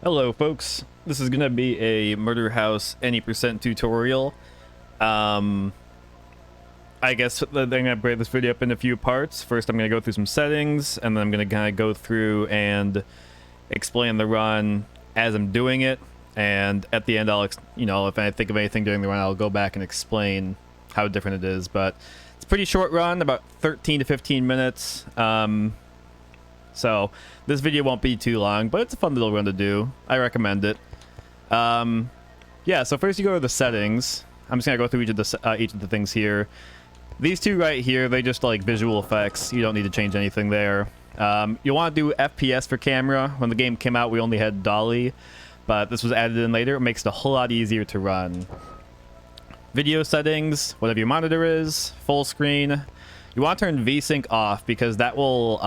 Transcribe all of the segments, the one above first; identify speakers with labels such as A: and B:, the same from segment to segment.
A: Hello folks, this is gonna be a Murder House any percent tutorial. I guess I'm gonna break this video up into a few parts. First I'm gonna go through some settings, and then I'm gonna kind of go through and explain the run as I'm doing it, and at the end I'll, if I think of anything during the run, I'll go back and explain how different it is. But it's a pretty short run, about 13 to 15 minutes. So this video won't be too long, but it's a fun little run to do. I recommend it. Yeah, so first you go to the settings. I'm just gonna go through each of the things here. These two right here, they just like visual effects. You don't need to change anything there. You want to do FPS for camera. When the game came out, we only had dolly, but this was added in later. It makes it a whole lot easier to run. Video settings, whatever your monitor is, full screen. You want to turn VSync off because that will,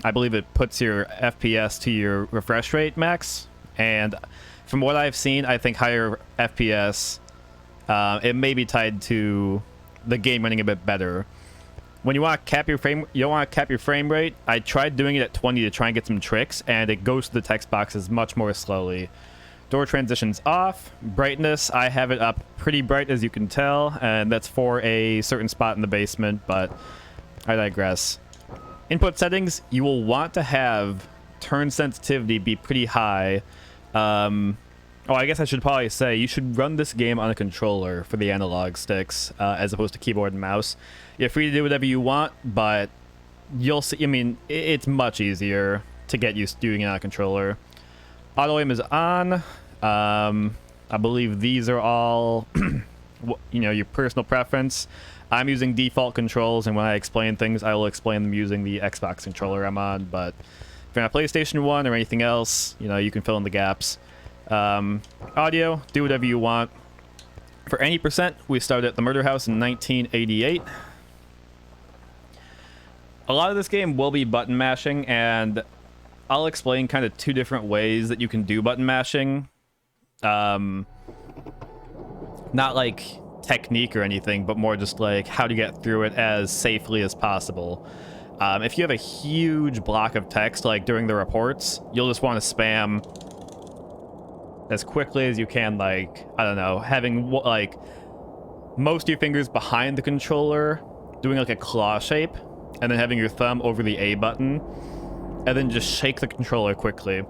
A: I believe it puts your FPS to your refresh rate max. And from what I've seen, I think higher FPS, it may be tied to the game running a bit better. When you want to cap your frame rate, I tried doing it at 20 to try and get some tricks, and it goes to the text boxes much more slowly. Door transitions off. Brightness, I have it up pretty bright, as you can tell, and that's for a certain spot in the basement, but I digress. Input settings, you will want to have turn sensitivity be pretty high. Oh, I guess I should probably say you should run this game on a controller for the analog sticks, as opposed to keyboard and mouse. You're free to do whatever you want, but you'll see, I mean, it's much easier to get used to doing it on a controller. Auto aim is on. I believe these are all, your personal preference. I'm using default controls, and when I explain things, I will explain them using the Xbox controller I'm on. But if you're on PlayStation 1 or anything else, you can fill in the gaps. Audio, do whatever you want. For any percent, we started at the Murder House in 1988. A lot of this game will be button mashing, and I'll explain kind of two different ways that you can do button mashing. Not like technique or anything, but more just like how to get through it as safely as possible. If you have a huge block of text, like during the reports, you'll just want to spam as quickly as you can, like, I don't know, having like most of your fingers behind the controller, doing like a claw shape, and then having your thumb over the A button, and then just shake the controller quickly.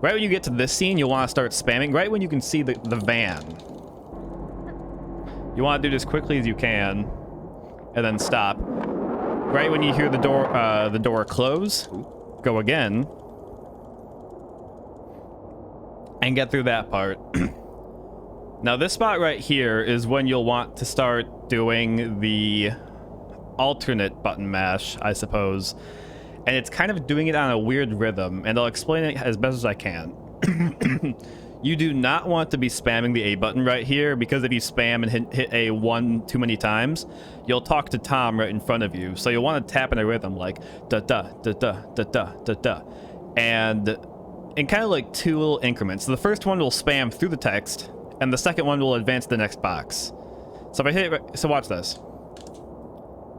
A: Right when you get to this scene, you'll want to start spamming. Right when you can see the van, you want to do this quickly as you can, and then stop. Right when you hear the door close, go again, and get through that part. Now this spot right here is when you'll want to start doing the alternate button mash, I suppose. And it's kind of doing it on a weird rhythm, and I'll explain it as best as I can. You do not want to be spamming the A button right here, because if you spam and hit A1 too many times, you'll talk to Tom right in front of you. So you'll want to tap in a rhythm like da da da da da da da da, and in kind of like two little increments. So the first one will spam through the text, and the second one will advance to the next box. So if I hit it, so watch this.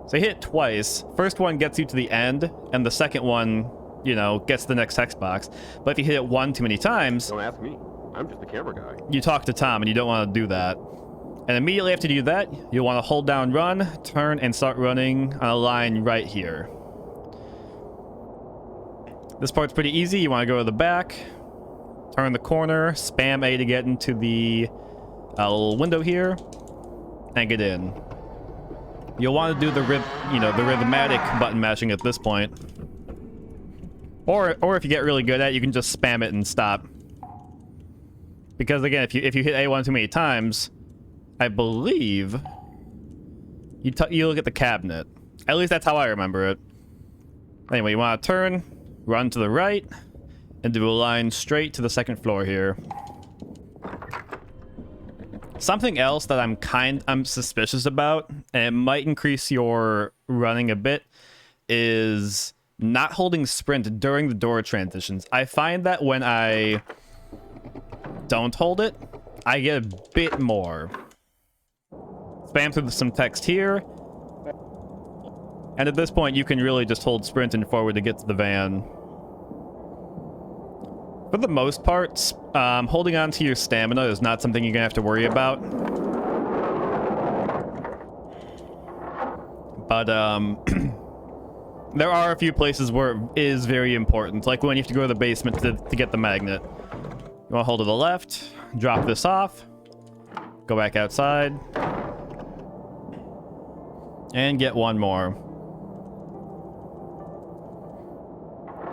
A: So I hit it twice. First one gets you to the end, and the second one, gets to the next text box. But if you hit it one too many times,
B: don't ask me. I'm just the camera guy.
A: You talk to Tom, and you don't want to do that. And immediately after you do that, you'll want to hold down run, turn, and start running on a line right here. This part's pretty easy. You want to go to the back, turn the corner, spam A to get into the little window here, and get in. You'll want to do the rhythmatic button mashing at this point. Or if you get really good at it, you can just spam it and stop. Because again, if you hit A1 too many times, I believe you look at the cabinet. At least that's how I remember it. Anyway, you want to turn, run to the right, and do a line straight to the second floor here. Something else that I'm suspicious about, and it might increase your running a bit, is not holding sprint during the door transitions. I find that when I don't hold it, I get a bit more. Spam through some text here, and at this point you can really just hold sprint and forward to get to the van. For the most part, holding on to your stamina is not something you're gonna have to worry about. But there are a few places where it is very important, like when you have to go to the basement to get the magnet. You want to hold to the left, drop this off, go back outside, and get one more.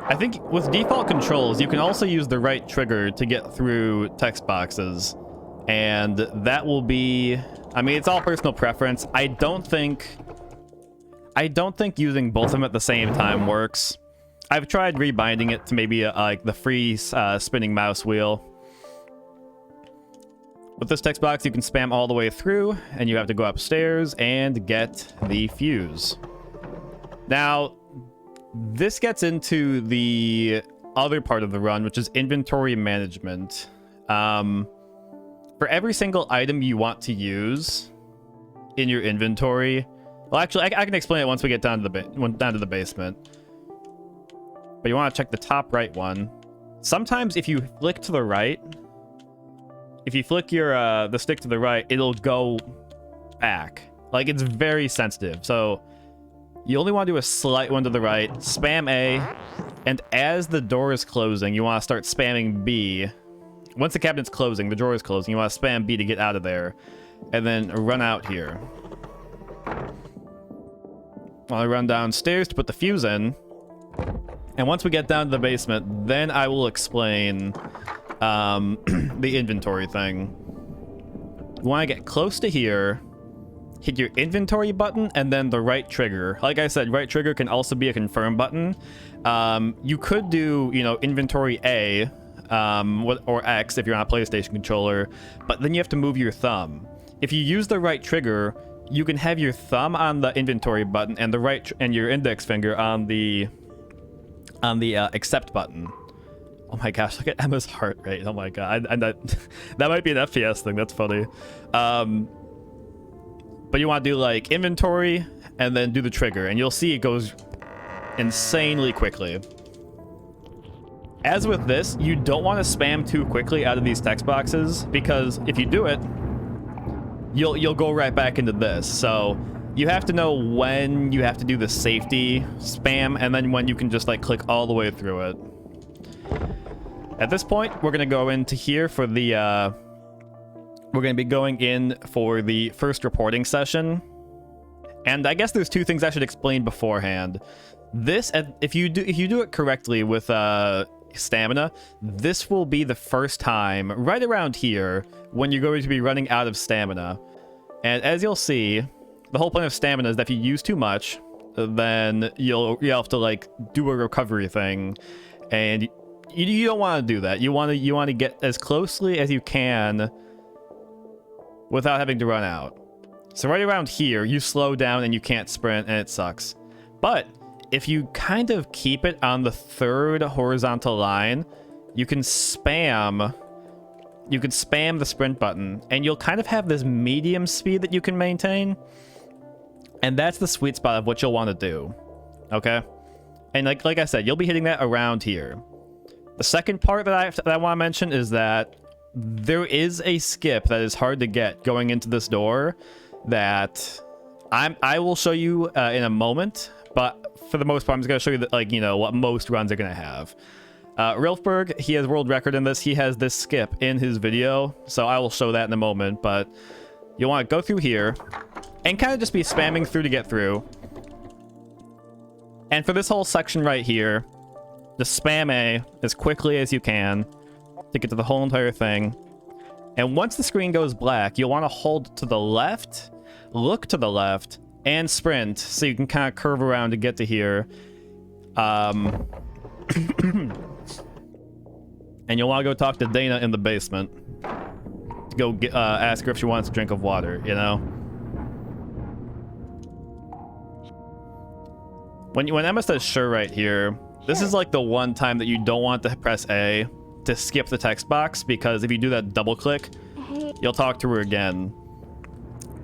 A: I think with default controls, you can also use the right trigger to get through text boxes. And that will be... I mean, it's all personal preference. I don't think using both of them at the same time works. I've tried rebinding it to maybe like the free spinning mouse wheel. With this text box, you can spam all the way through, and you have to go upstairs and get the fuse. Now, this gets into the other part of the run, which is inventory management. For every single item you want to use in your inventory... Well, actually, I can explain it once we get down to the basement. But you want to check the top right one. Sometimes if you flick to the right, if you flick your the stick to the right, it'll go back. Like, it's very sensitive. So you only want to do a slight one to the right, spam A, and as the door is closing, you want to start spamming B. Once the cabinet's closing, the drawer is closing, you want to spam B to get out of there, and then run out here. I'll run downstairs to put the fuse in. And once we get down to the basement, then I will explain the inventory thing. You want to get close to here, hit your inventory button, and then the right trigger. Like I said, right trigger can also be a confirm button. You could do, you know, inventory A or X if you're on a PlayStation controller, but then you have to move your thumb. If you use the right trigger, you can have your thumb on the inventory button and your index finger on the accept button. Oh my gosh, look at Emma's heart rate. Oh my god, that might be an FPS thing. That's funny. But you want to do like inventory and then do the trigger, and you'll see it goes insanely quickly. As with this, you don't want to spam too quickly out of these text boxes, because if you do it, you'll go right back into this. So you have to know when you have to do the safety spam, and then when you can just like click all the way through it. At this point, we're gonna go into here for the we're gonna be going in for the first reporting session. And I guess there's two things I should explain beforehand. This, if you do it correctly with stamina, this will be the first time right around here when you're going to be running out of stamina. And as you'll see, the whole point of stamina is that if you use too much, then you'll have to like do a recovery thing, and you don't want to do that. You want to get as closely as you can without having to run out. So right around here, you slow down and you can't sprint, and it sucks. But if you kind of keep it on the third horizontal line, you can spam the sprint button, and you'll kind of have this medium speed that you can maintain. And that's the sweet spot of what you'll want to do. Okay? And like I said, you'll be hitting that around here. The second part that I want to mention is that there is a skip that is hard to get going into this door that I will show you in a moment, but for the most part, I'm just going to show you that, like, you know, what most runs are going to have. Rilfberg, he has world record in this. He has this skip in his video, so I will show that in a moment. But you'll want to go through here and kind of just be spamming through to get through. And for this whole section right here, just spam A as quickly as you can to get to the whole entire thing. And once the screen goes black, you'll want to hold to the left, look to the left, and sprint so you can kind of curve around to get to here. And you'll want to go talk to Dana in the basement to go ask her if she wants a drink of water, you know? When Emma says sure right here, this is like the one time that you don't want to press A to skip the text box, because if you do that double click, you'll talk to her again.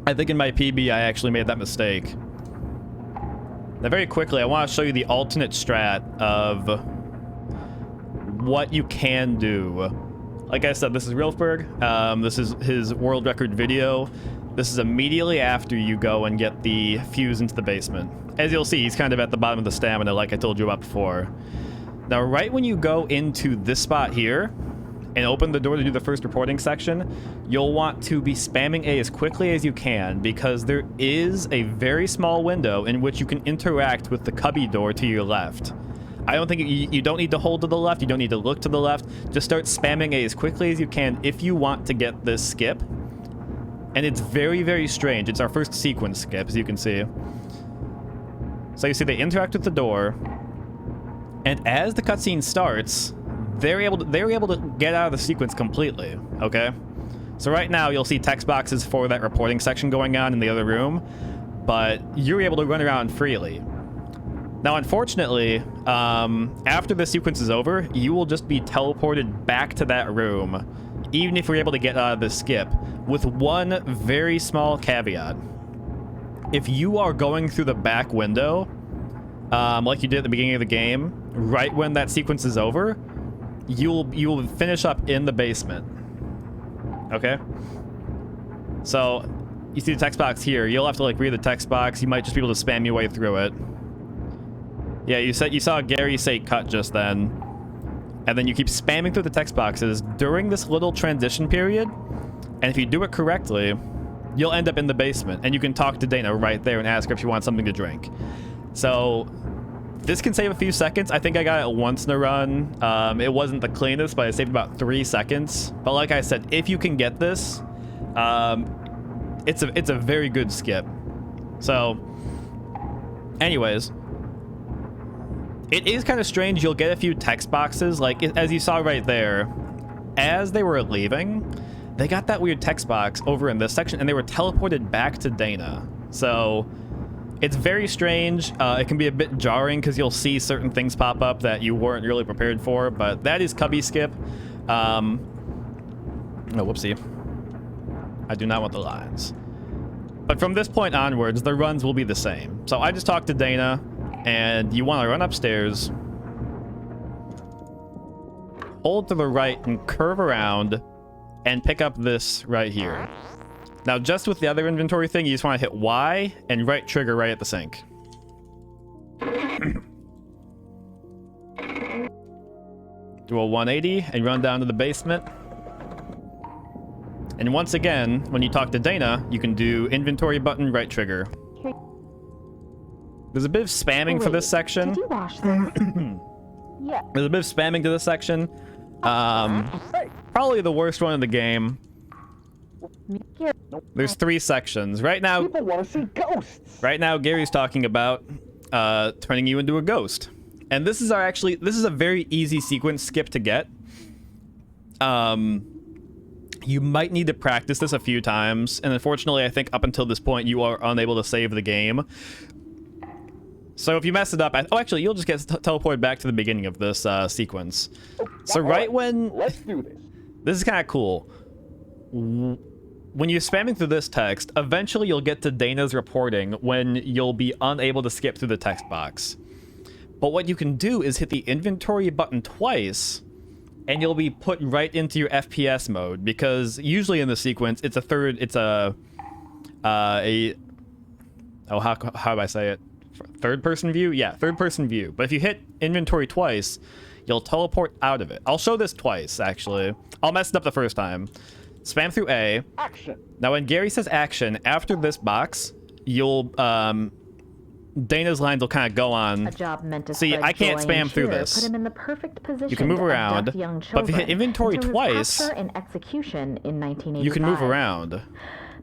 A: I think in my PB I actually made that mistake. Now very quickly, I want to show you the alternate strat of what you can do. Like I said, this is Rilfberg. This is his world record video. This is immediately after you go and get the fuse into the basement. As you'll see, he's kind of at the bottom of the stamina like I told you about before. Now, right when you go into this spot here and open the door to do the first reporting section, you'll want to be spamming A as quickly as you can, because there is a very small window in which you can interact with the cubby door to your left. I don't think you don't need to hold to the left, you don't need to look to the left. Just start spamming A as quickly as you can if you want to get this skip. And it's very, very strange. It's our first sequence skip, as you can see. So you see they interact with the door, and as the cutscene starts, they're able to get out of the sequence completely, okay? So right now you'll see text boxes for that reporting section going on in the other room, but you're able to run around freely. Now, unfortunately, after the sequence is over, you will just be teleported back to that room, even if you're able to get out of the skip, with one very small caveat. If you are going through the back window, like you did at the beginning of the game, right when that sequence is over, you'll finish up in the basement. Okay? So, you see the text box here. You'll have to, like, read the text box. You might just be able to spam your way through it. Yeah, you saw Gary say cut just then. And then you keep spamming through the text boxes during this little transition period. And if you do it correctly, you'll end up in the basement. And you can talk to Dana right there and ask her if she wants something to drink. So, this can save a few seconds. I think I got it once in a run. It wasn't the cleanest, but I saved about 3 seconds. But like I said, if you can get this, it's a very good skip. So, anyways, it is kind of strange. You'll get a few text boxes, like as you saw right there. As they were leaving, they got that weird text box over in this section, and they were teleported back to Dana. So it's very strange. It can be a bit jarring because you'll see certain things pop up that you weren't really prepared for, but that is Cubby skip. Oh, whoopsie. I do not want the lines. But from this point onwards, the runs will be the same. So I just talked to Dana, and you want to run upstairs, hold to the right, and curve around, and pick up this right here. Now, just with the other inventory thing, you just want to hit Y and right trigger right at the sink. Do a 180 and run down to the basement. And once again, when you talk to Dana, you can do inventory button, right trigger. There's a bit of spamming for this section.
C: Did you wash them? Yeah.
A: There's a bit of spamming to this section. Probably the worst one in the game. There's 3 sections. Right now,
B: People want to see ghosts.
A: right now, Gary's talking about turning you into a ghost. And this is a very easy sequence skip to get. You might need to practice this a few times, and unfortunately, I think up until this point, you are unable to save the game. So if you mess it up, oh, actually, you'll just get teleported back to the beginning of this sequence. So right when...
B: Let's do this.
A: This is kind of cool. When you're spamming through this text, eventually you'll get to Dana's reporting when you'll be unable to skip through the text box. But what you can do is hit the inventory button twice, and you'll be put right into your FPS mode, because usually in the sequence, it's how do I say it? Third-person view? Yeah, third-person view. But if you hit inventory twice, you'll teleport out of it. I'll show this twice, actually. I'll mess it up the first time. Spam through A.
B: Action.
A: Now, when Gary says action, after this box, you'll, Dana's lines will kind of go on.
C: A job meant to
A: See, I can't spam through this.
C: Put him in the perfect position
A: You can move
C: to
A: around,
C: abduct young
A: but if you hit
C: children
A: inventory
C: until his
A: twice,
C: capture and execution in 1985.
A: you can move around.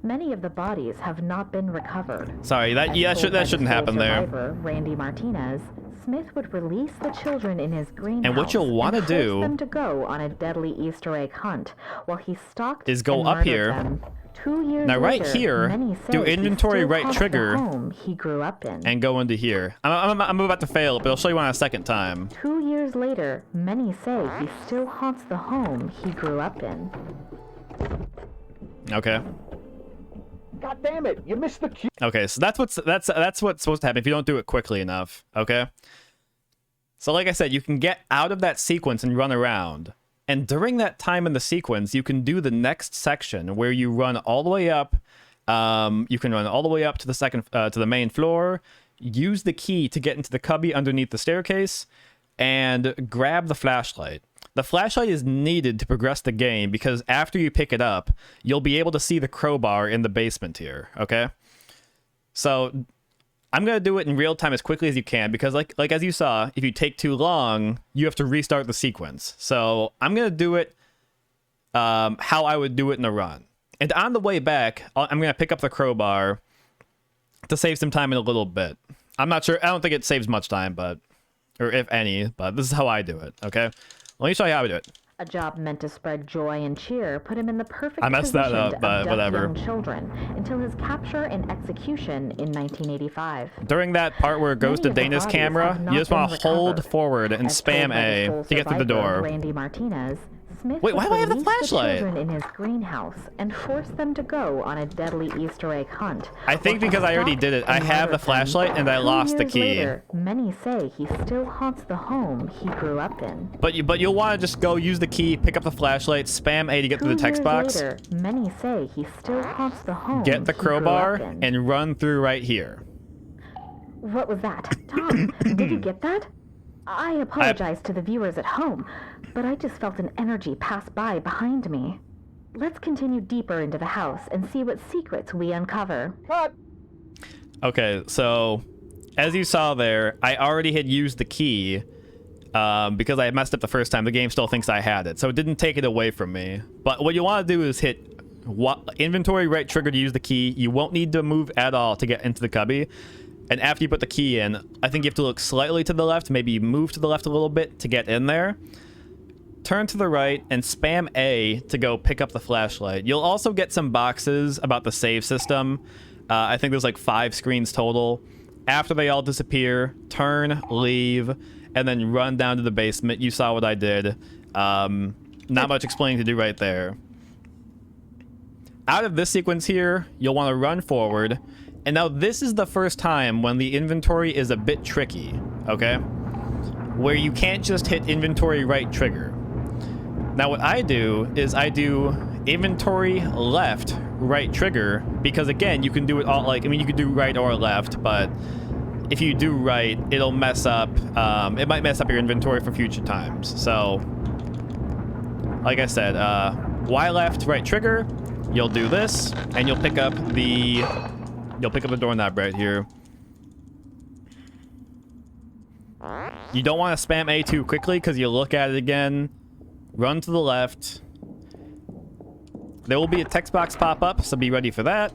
C: Many of the bodies have not been recovered.
A: Sorry, that
C: As told by the
A: shouldn't
C: sole
A: happen there.
C: survivor, Randy Martinez, Smith would release the children in his greenhouse
A: And what you'll want to
C: force
A: do
C: them to go on a deadly Easter egg hunt while he stalked
A: is go
C: and
A: up
C: murdered
A: here.
C: them. 2 years
A: Now, right
C: later,
A: here,
C: many
A: do
C: say he
A: inventory
C: still
A: right
C: haunts the
A: trigger
C: home he grew up in.
A: and go into here. I'm about to fail it, but I'll show you one a second time.
C: 2 years later, many say he still haunts the home he grew up in.
A: Okay.
B: God damn it! You missed the cue.
A: Okay, so that's what's supposed to happen if you don't do it quickly enough. Okay. So like I said, you can get out of that sequence and run around. And during that time in the sequence, you can do the next section where you run all the way up. You can run all the way up to the to the main floor, use the key to get into the cubby underneath the staircase, and grab the flashlight. The flashlight is needed to progress the game because after you pick it up, you'll be able to see the crowbar in the basement here, okay? So I'm going to do it in real time as quickly as you can because like as you saw, if you take too long, you have to restart the sequence. So I'm going to do it how I would do it in a run. And on the way back, I'm going to pick up the crowbar to save some time in a little bit. I'm not sure. I don't think it saves much time, or if any, but this is how I do it, okay? Let me show you how I do it.
C: A job meant to spread joy and cheer put him in the perfect
A: I messed that
C: position
A: up, but
C: to abduct
A: whatever.
C: young children until his capture and execution in 1985.
A: During that part where it goes
C: Many
A: to
C: of the
A: Dana's
C: bodies
A: camera,
C: have not
A: you just want
C: been
A: to hold
C: recovered.
A: forward and
C: As told
A: spam
C: by the
A: A
C: sole
A: to get through the
C: survivor,
A: door.
C: Randy Martinez, Smith
A: Wait, why
C: would
A: do I have the
C: release
A: flashlight?
C: children in his greenhouse and force them to go on a deadly Easter egg hunt.
A: I think
C: Or
A: because I already
C: stop
A: did it, I
C: and
A: have
C: murder
A: the
C: them.
A: flashlight and I
C: 2
A: lost the
C: years
A: key.
C: Later, many say he still haunts the home he grew up in.
A: But you'll want to just go use the key, pick up the flashlight, spam A to get to the
C: 2
A: text
C: years
A: box,
C: later, many say he still haunts the home
A: get the
C: he grew
A: crowbar,
C: up in.
A: and run through right here.
C: What was that? Tom, did you get that? I apologize to the viewers at home, but I just felt an energy pass by behind me. Let's continue deeper into the house and see what secrets we uncover.
B: Cut!
A: Okay, so as you saw there, I already had used the key because I had messed up the first time. The game still thinks I had it, so it didn't take it away from me. But what you want to do is hit inventory right trigger to use the key. You won't need to move at all to get into the cubby. And after you put the key in, I think you have to look slightly to the left, maybe move to the left a little bit to get in there. Turn to the right and spam A to go pick up the flashlight. You'll also get some boxes about the save system. I think there's like 5 screens total. After they all disappear, turn, leave, and then run down to the basement. You saw what I did. Not much explaining to do right there. Out of this sequence here, you'll want to run forward. And now this is the first time when the inventory is a bit tricky, okay? Where you can't just hit inventory right trigger. Now what I do is I do inventory left right trigger because again you can do it all like you can do right or left, but if you do right it'll mess up it might mess up your inventory for future times. So like I said, Y left right trigger, you'll do this and you'll pick up the doorknob right here. You don't want to spam A too quickly because you look at it again. Run to the left. There will be a text box pop up, so be ready for that.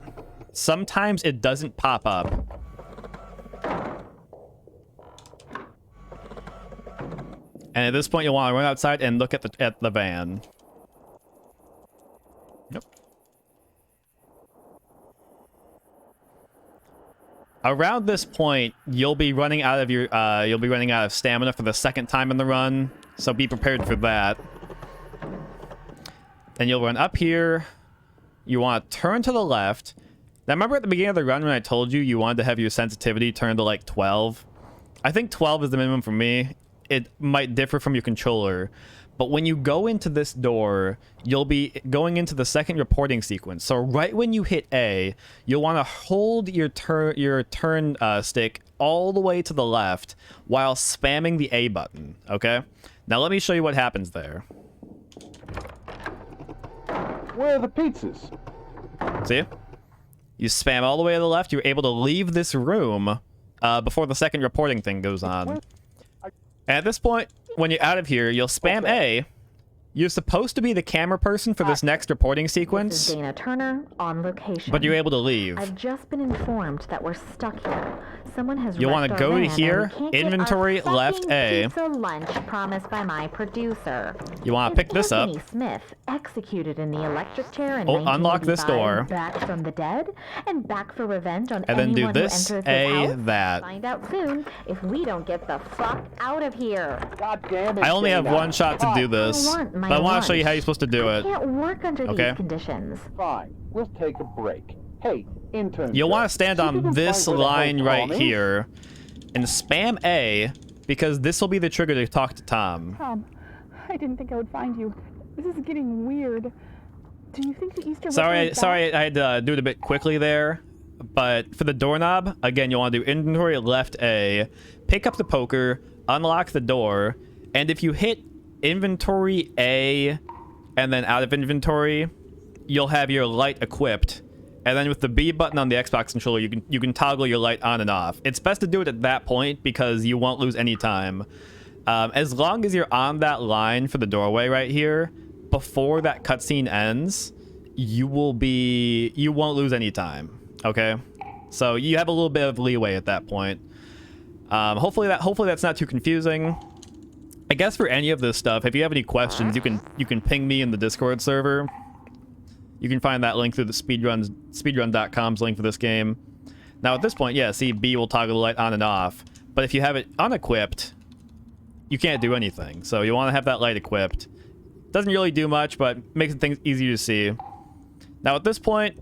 A: Sometimes it doesn't pop up. And at this point, you'll want to run outside and look at the van. Yep. Around this point, you'll be running out of stamina for the second time in the run, so be prepared for that. Then you'll run up here. You want to turn to the left. Now, remember at the beginning of the run when I told you you wanted to have your sensitivity turned to like 12? I think 12 is the minimum for me. It might differ from your controller. But when you go into this door, you'll be going into the second reporting sequence. So right when you hit A, you'll want to hold your turn stick all the way to the left while spamming the A button, okay? Now let me show you what happens there.
B: Where are the pizzas?
A: See? You spam all the way to the left, you're able to leave this room before the second reporting thing goes on. And at this point, when you're out of here, you'll spam A. You're supposed to be the camera person for this next reporting
C: This
A: sequence,
C: is Dana Turner on location.
A: but you're able to leave.
C: I've just been informed that we're stuck here. Someone has
A: You'll
C: wrecked
A: wanna
C: our
A: go to
C: van
A: here,
C: and we can't get
A: inventory,
C: our
A: left
C: fucking
A: A.
C: Pizza lunch promised by my producer.
A: You want
C: If
A: to pick this up.
C: Anthony Smith, executed in the electric chair in
A: Unlock this
C: 1985,
A: door.
C: back from the dead, and back for revenge on
A: And then do
C: anyone
A: this,
C: who enters
A: A,
C: his house.
A: that.
C: Find out soon if we don't get the fuck out of here.
B: God damn it,
A: I only have
B: Dana.
A: one shot to do this,
C: I want my
A: but I want to show you how
C: lunch.
A: you're supposed to do
C: I
A: it.
C: can't work under
A: Okay.
C: these conditions.
B: Fine, we'll take a break. Hey, intern.
A: You'll
B: Joe,
A: want to stand
B: see if you
A: on
B: can
A: this
B: find where the hell
A: line right
B: Tom is?
A: here and spam A because this will be the trigger to talk to Tom.
D: Tom, I didn't think I would find you. This is getting weird. Do you think the Easterripper
A: Sorry, I had to do it a bit quickly there. But for the doorknob, again, you'll want to do inventory left A, pick up the poker, unlock the door, and if you hit inventory A and then out of inventory, you'll have your light equipped. And then with the B button on the Xbox controller, you can toggle your light on and off. It's best to do it at that point because you won't lose any time. As long as you're on that line for the doorway right here, before that cutscene ends, you won't lose any time. Okay, so you have a little bit of leeway at that point. Hopefully that's not too confusing. I guess for any of this stuff, if you have any questions, you can ping me in the Discord server. You can find that link through the speedrun.com's link for this game. Now at this point, yeah, see, B will toggle the light on and off. But if you have it unequipped, you can't do anything. So you want to have that light equipped. Doesn't really do much, but makes things easier to see. Now at this point,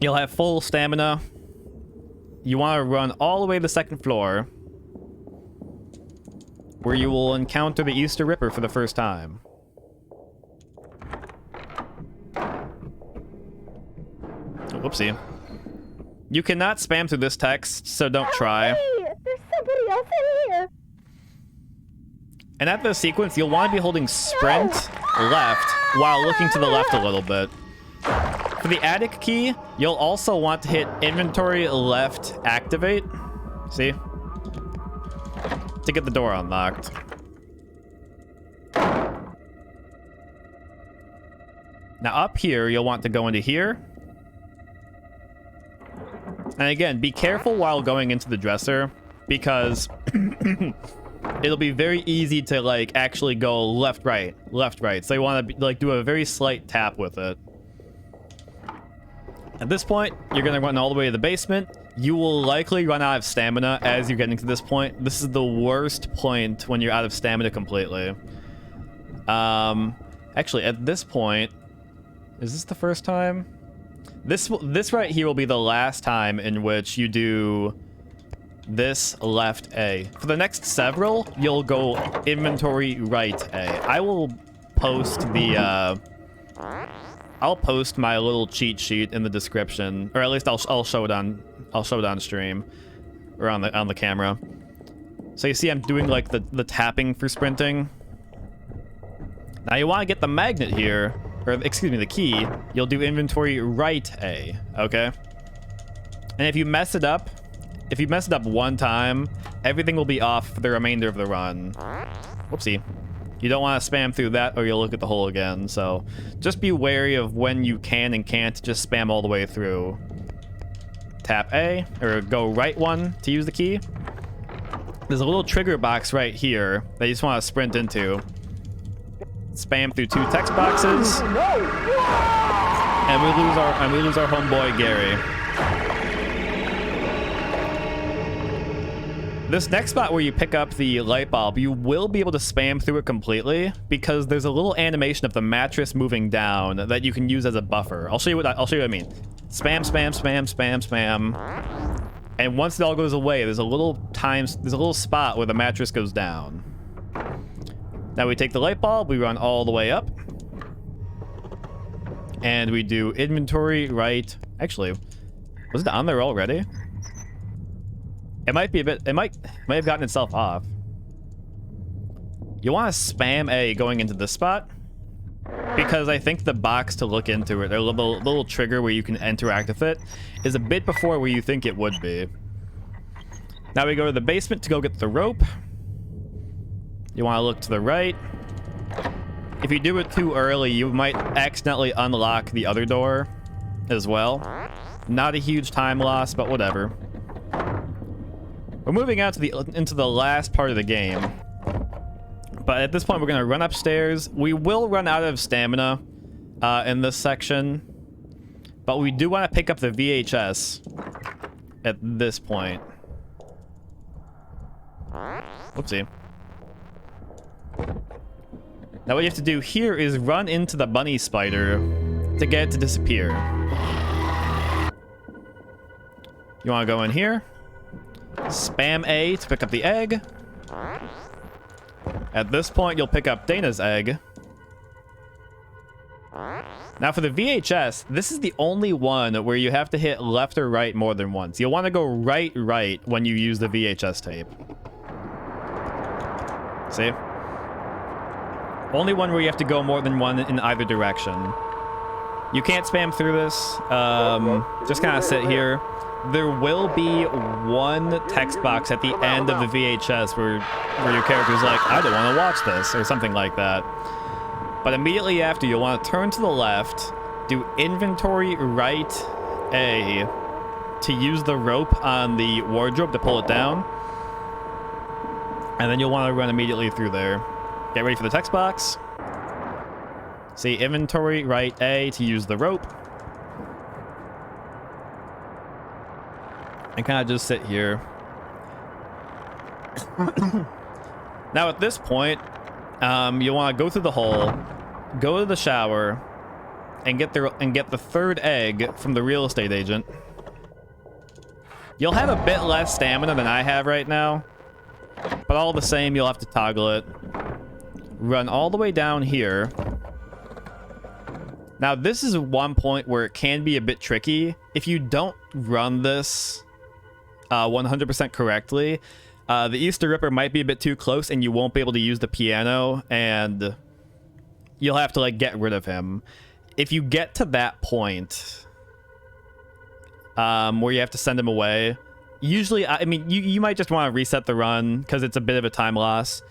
A: you'll have full stamina. You want to run all the way to the second floor, where you will encounter the Easterripper for the first time. Oh, whoopsie. You cannot spam through this text, so don't try.
D: Hey, there's somebody else in here.
A: And at this sequence, you'll want to be holding sprint left while looking to the left a little bit. For the attic key, you'll also want to hit inventory left activate. See? To get the door unlocked. Now up here, you'll want to go into here. And again, be careful while going into the dresser, because it'll be very easy to like actually go left, right. So you want to like do a very slight tap with it. At this point, you're going to run all the way to the basement. You will likely run out of stamina as you're getting to this point. This is the worst point when you're out of stamina completely. Actually, at this point, is this the first time? This right here will be the last time in which you do this left A. For the next several, you'll go inventory right A. I will post the I'll post my little cheat sheet in the description, or at least I'll show it on stream or on the camera. So you see I'm doing like the tapping for sprinting. Now you want to get the magnet here, or excuse me, the key. You'll do inventory right A, okay? And if you mess it up one time, everything will be off for the remainder of the run. Whoopsie. You don't want to spam through that or you'll look at the hole again, so just be wary of when you can and can't just spam all the way through. Tap A, or go right one to use the key. There's a little trigger box right here that you just want to sprint into. Spam through 2 text boxes. And we lose our homeboy Gary. This next spot where you pick up the light bulb, you will be able to spam through it completely because there's a little animation of the mattress moving down that you can use as a buffer. I'll show you what I mean. Spam, spam, spam, spam, spam. And once it all goes away, there's a little spot where the mattress goes down. Now we take the light bulb, we run all the way up. And we do inventory right. Actually, was it on there already? It might be a bit, it might have gotten itself off. You want to spam A going into this spot, because I think the box to look into it, or the little trigger where you can interact with it, is a bit before where you think it would be. Now we go to the basement to go get the rope. You want to look to the right. If you do it too early, you might accidentally unlock the other door as well. Not a huge time loss, but whatever. We're moving out to into the last part of the game. But at this point, we're going to run upstairs. We will run out of stamina in this section. But we do want to pick up the VHS at this point. Whoopsie. Now what you have to do here is run into the bunny spider to get it to disappear. You want to go in here. Spam A to pick up the egg. At this point, you'll pick up Dana's egg. Now for the VHS, this is the only one where you have to hit left or right more than once. You'll want to go right when you use the VHS tape. See? Only one where you have to go more than one in either direction. You can't spam through this. Just kind of sit here. There will be one text box at the end of the VHS where your character's like, I don't want to watch this, or something like that. But immediately after, you'll want to turn to the left, do inventory right A to use the rope on the wardrobe to pull it down. And then you'll want to run immediately through there. Get ready for the text box. See, inventory right A to use the rope. And kind of just sit here. Now at this point, you'll want to go through the hole, go to the shower, and get the third egg from the real estate agent. You'll have a bit less stamina than I have right now, but all the same, you'll have to toggle it. Run all the way down here. Now, this is one point where it can be a bit tricky. If you don't run this 100% correctly, the Easterripper might be a bit too close and you won't be able to use the piano, and you'll have to like get rid of him. If you get to that point where you have to send him away, usually, I mean, you might just want to reset the run because it's a bit of a time loss.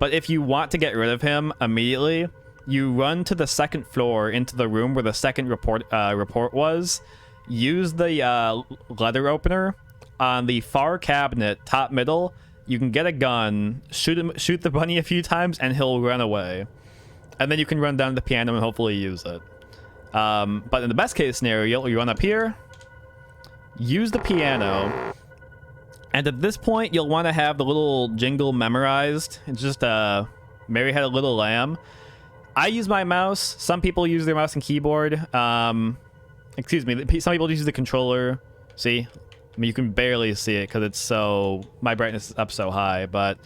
A: But if you want to get rid of him immediately, you run to the second floor into the room where the second report was. Use the letter opener on the far cabinet, top middle. You can get a gun, shoot the bunny a few times, and he'll run away. And then you can run down to the piano and hopefully use it. But in the best case scenario, you run up here, use the piano, and at this point, you'll want to have the little jingle memorized. It's just Mary Had a Little Lamb. I use my mouse. Some people use their mouse and keyboard. Excuse me. Some people use the controller. See? I mean, you can barely see it because it's so... My brightness is up so high, but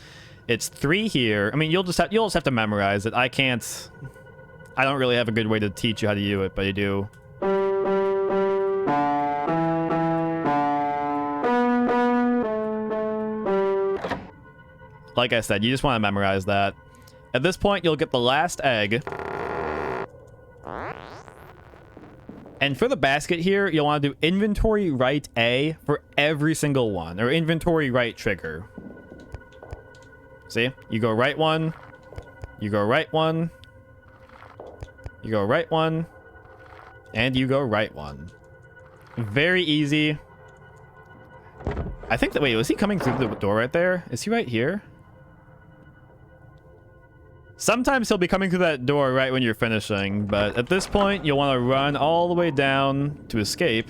A: it's 3 here. I mean, you'll just have to memorize it. I don't really have a good way to teach you how to do it, but you do. Like I said, you just want to memorize that. At this point, you'll get the last egg. And for the basket here, you'll want to do inventory right A for every single one, or inventory right trigger. See? You go right one, you go right one, you go right one, and you go right one. Very easy. I think that, wait, was he coming through the door right there? Is he right here? Sometimes he'll be coming through that door right when you're finishing, but at this point, you'll want to run all the way down to escape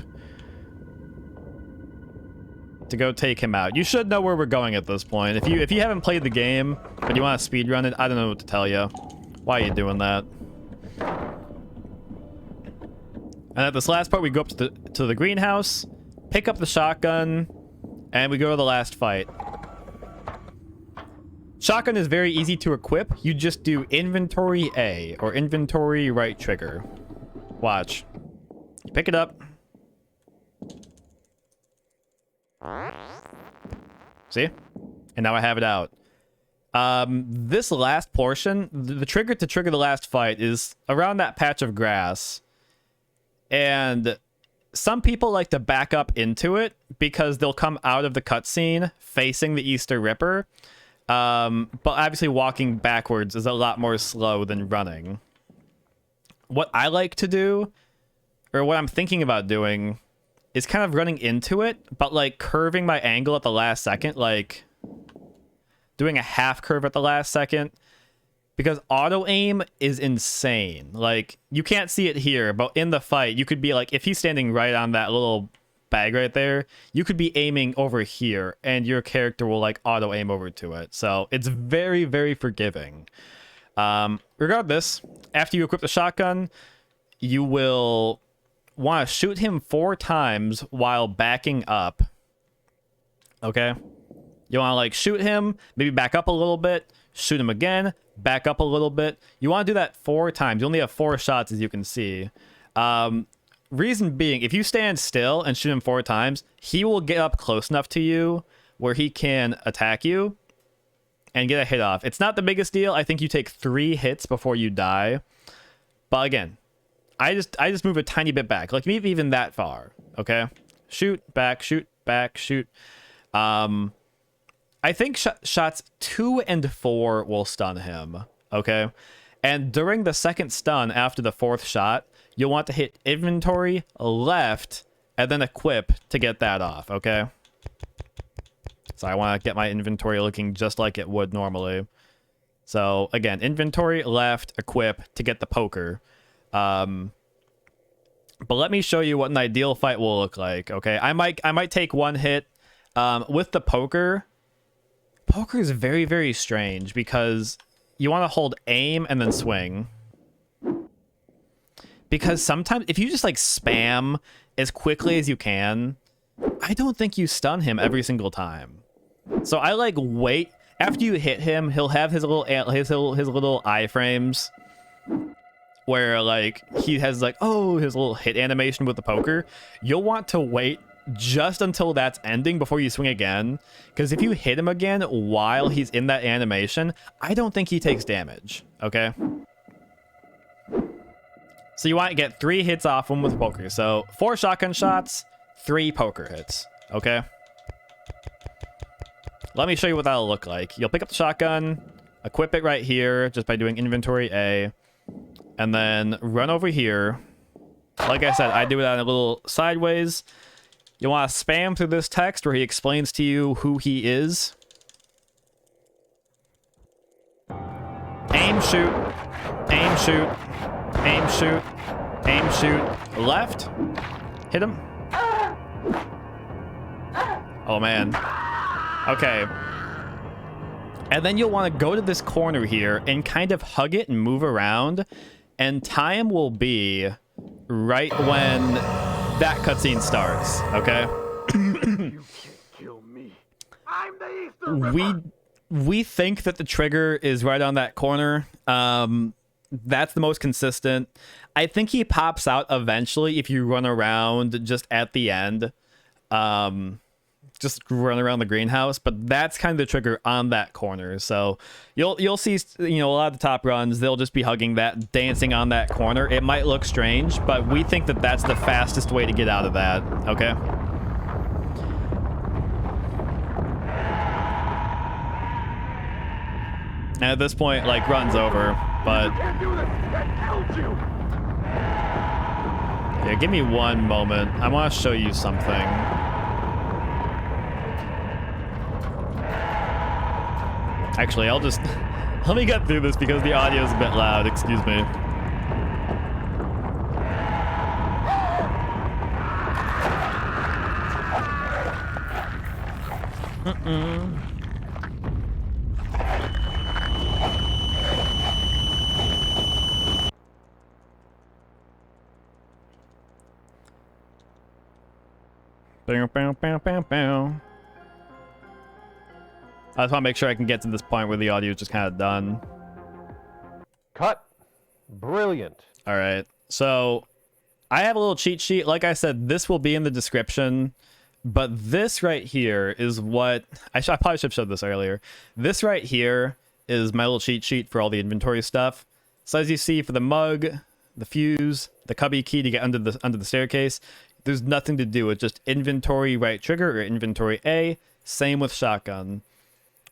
A: to go take him out. You should know where we're going at this point. If you haven't played the game, but you want to speedrun it, I don't know what to tell you. Why are you doing that? And at this last part, we go up to the greenhouse, pick up the shotgun, and we go to the last fight. Shotgun is very easy to equip. You just do inventory A or inventory right trigger. Watch. You pick it up. See? And now I have it out. This last portion, the trigger to trigger the last fight is around that patch of grass. And some people like to back up into it because they'll come out of the cutscene facing the Easterripper. But obviously walking backwards is a lot more slow than running. What I like to do, or what I'm thinking about doing, is kind of running into it, but like curving my angle at the last second, like doing a half curve at the last second, because auto aim is insane. Like, you can't see it here, but in the fight, you could be like, if he's standing right on that little bag right there, you could be aiming over here and your character will like auto aim over to it. So it's very, very forgiving. Regardless, after you equip the shotgun, you will want to shoot him 4 times while backing up. Okay, You want to like shoot him, maybe back up a little bit, shoot him again, back up a little bit. You want to do that 4 times. You only have 4 shots, as you can see. Reason being, if you stand still and shoot him 4 times, he will get up close enough to you where he can attack you and get a hit off. It's not the biggest deal. I think you take 3 hits before you die. But again, I just move a tiny bit back, like maybe even that far. Okay, shoot back, shoot back, shoot. I think shots 2 and 4 will stun him. Okay, and during the second stun after the 4th shot, you'll want to hit inventory left and then equip to get that off. Okay, so I want to get my inventory looking just like it would normally. So again, inventory left, equip to get the poker. But let me show you what an ideal fight will look like. Okay, I might take 1 hit with the poker. Poker is very, very strange because you want to hold aim and then swing. Because sometimes if you just like spam as quickly as you can, I don't think you stun him every single time. So I like wait after you hit him. He'll have his little iframes where like he has like, oh, his little hit animation with the poker. You'll want to wait just until that's ending before you swing again, because if you hit him again while he's in that animation, I don't think he takes damage. Okay, so you want to get 3 hits off him with poker. So 4 shotgun shots, 3 poker hits. Okay, let me show you what that'll look like. You'll pick up the shotgun, equip it right here just by doing inventory A, and then run over here. Like I said, I do it on a little sideways. You want to spam through this text where he explains to you who he is. Aim, shoot. Aim, shoot. Aim, shoot. Aim, shoot. Left. Hit him. Oh, man. Okay. And then you'll want to go to this corner here and kind of hug it and move around. And time will be right when that cutscene starts, okay?
B: You can't kill me. I'm the Easterripper.
A: We think that the trigger is right on that corner. That's the most consistent. I think he pops out eventually if you run around just at the end. Just run around the greenhouse, but that's kind of the trigger on that corner. So you'll see, you know, a lot of the top runs, they'll just be hugging that, dancing on that corner. It might look strange, but we think that that's the fastest way to get out of that. Okay. And at this point, like, run's over, but
B: Can't do this. That killed you.
A: yeah, give me 1 moment. I want to show you something. Actually, I'll just... let me get through this because the audio is a bit loud. Excuse me. Bow, bow, bow, bow, bow. I just want to make sure I can get to this point where the audio is just kind of done.
B: Cut. Brilliant.
A: All right. So I have a little cheat sheet. Like I said, this will be in the description. But this right here is what... I probably should have showed this earlier. This right here is my little cheat sheet for all the inventory stuff. So as you see, for the mug, the fuse, the cubby key to get under the staircase, there's nothing to do with just inventory right trigger or inventory A. Same with shotgun.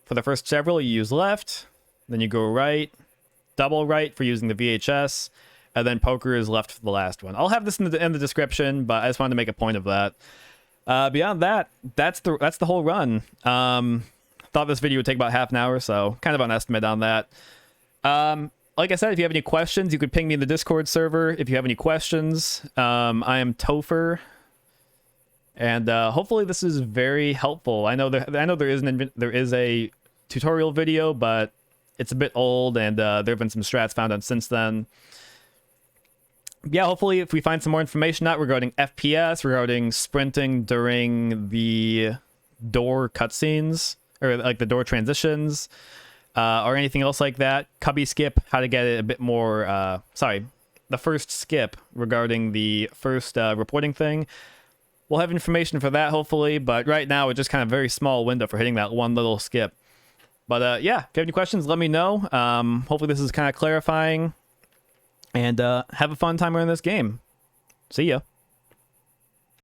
A: For the first several, you use left, then you go right, double right for using the VHS, and then poker is left for the last one. I'll have this in the description, but I just wanted to make a point of that. Beyond that, that's the whole run. Thought this video would take about half an hour, so kind of an estimate on that. Like I said, if you have any questions, you could ping me in the Discord server. If you have any questions, I am Topher. And hopefully this is very helpful. I know there is a tutorial video, but it's a bit old, and there have been some strats found out since then. Yeah, hopefully if we find some more information out regarding FPS, regarding sprinting during the door cutscenes, or like the door transitions, or anything else like that. Cubby skip, how to get it a bit more, the first skip regarding the first reporting thing. We'll have information for that, hopefully, but right now it's just kind of a very small window for hitting that one little skip. But yeah, if you have any questions, let me know. Hopefully this is kind of clarifying. And have a fun time in this game. See ya.